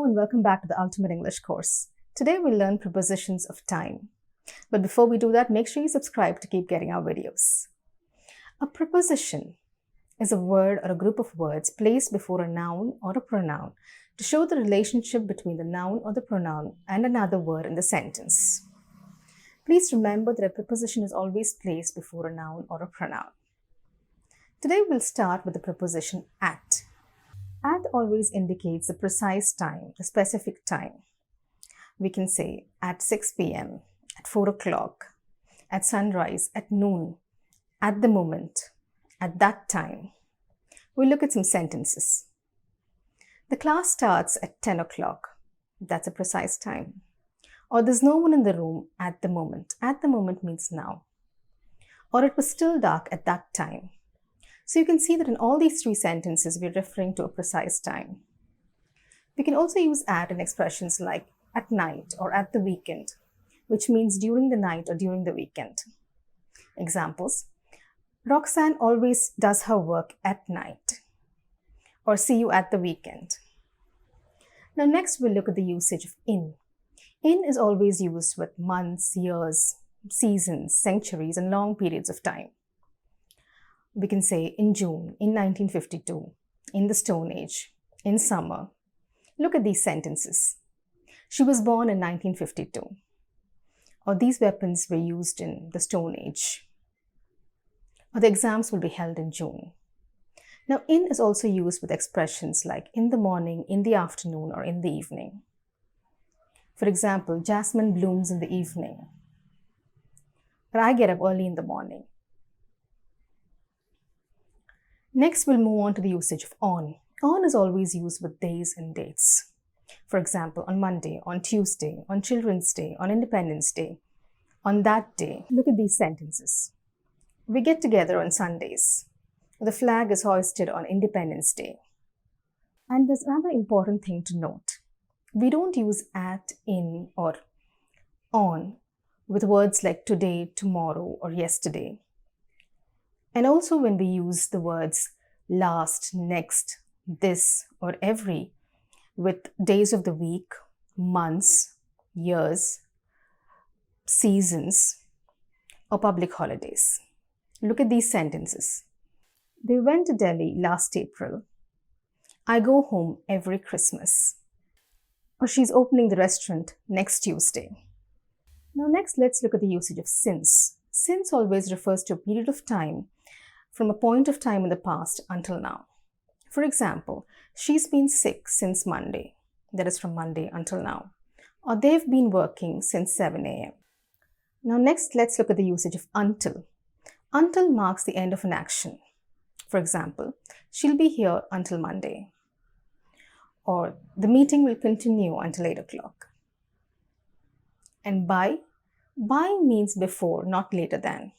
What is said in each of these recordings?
Hello and welcome back to the Ultimate English course. Today we'll learn prepositions of time. But before we do that, make sure you subscribe to keep getting our videos. A preposition is a word or a group of words placed before a noun or a pronoun to show the relationship between the noun or the pronoun and another word in the sentence. Please remember that a preposition is always placed before a noun or a pronoun. Today we'll start with the preposition at. At always indicates the precise time, the specific time. We can say at 6 p.m., at 4 o'clock, at sunrise, at noon, at the moment, at that time. We'll look at some sentences. The class starts at 10 o'clock. That's a precise time. Or there's no one in the room at the moment. At the moment means now. Or it was still dark at that time. So you can see that in all these three sentences, we're referring to a precise time. We can also use at in expressions like at night or at the weekend, which means during the night or during the weekend. Examples: Roxanne always does her work at night, or see you at the weekend. Now next we'll look at the usage of in. In is always used with months, years, seasons, centuries, and long periods of time. We can say in June, in 1952, in the Stone Age, in summer. Look at these sentences. She was born in 1952. Or these weapons were used in the Stone Age. Or the exams will be held in June. Now, in is also used with expressions like in the morning, in the afternoon, or in the evening. For example, jasmine blooms in the evening. But I get up early in the morning. Next, we'll move on to the usage of on. On is always used with days and dates. For example, on Monday, on Tuesday, on Children's Day, on Independence Day, on that day. Look at these sentences. We get together on Sundays. The flag is hoisted on Independence Day. And there's another important thing to note. We don't use at, in, or on with words like today, tomorrow, or yesterday. And also when we use the words last, next, this, or every with days of the week, months, years, seasons, or public holidays. Look at these sentences. They went to Delhi last April. I go home every Christmas. Or she's opening the restaurant next Tuesday. Now next, let's look at the usage of since. Since always refers to a period of time from a point of time in the past until now. For example, she's been sick since Monday. That is from Monday until now. Or they've been working since 7 a.m. Now next, let's look at the usage of until. Until marks the end of an action. For example, she'll be here until Monday. Or the meeting will continue until 8 o'clock. And by means before, not later than.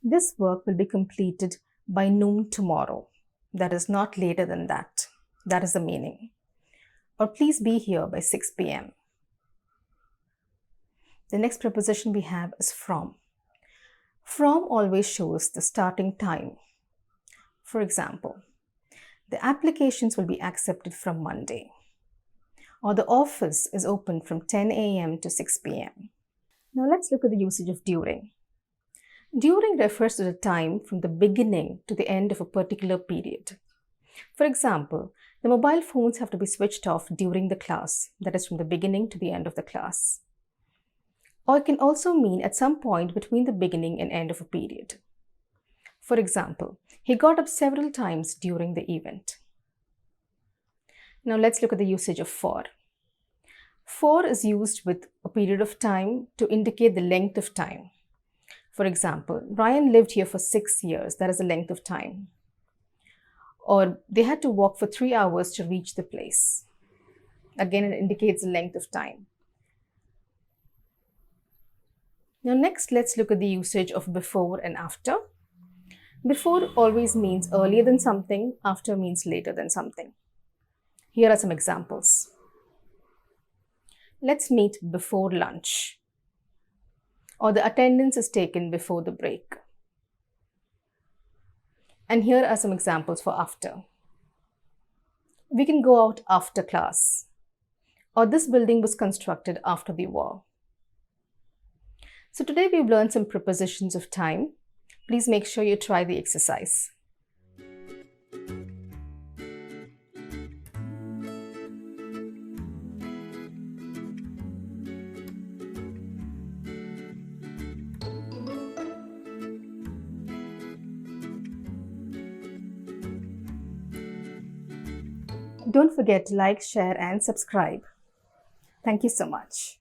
This work will be completed by noon tomorrow. That is not later than that. That is the meaning. Or please be here by 6 p.m. The next preposition we have is from. From always shows the starting time. For example, the applications will be accepted from Monday. Or the office is open from 10 a.m. to 6 p.m. Now let's look at the usage of during. During refers to the time from the beginning to the end of a particular period. For example, the mobile phones have to be switched off during the class, that is from the beginning to the end of the class. Or it can also mean at some point between the beginning and end of a period. For example, he got up several times during the event. Now let's look at the usage of for. For is used with a period of time to indicate the length of time. For example, Brian lived here for 6 years. That is the length of time. Or they had to walk for 3 hours to reach the place. Again, it indicates the length of time. Now next, let's look at the usage of before and after. Before always means earlier than something. After means later than something. Here are some examples. Let's meet before lunch. Or the attendance is taken before the break. And here are some examples for after. We can go out after class. or this building was constructed after the war. So today we've learned some prepositions of time. Please make sure you try the exercise. Don't forget to like, share, and subscribe. Thank you so much.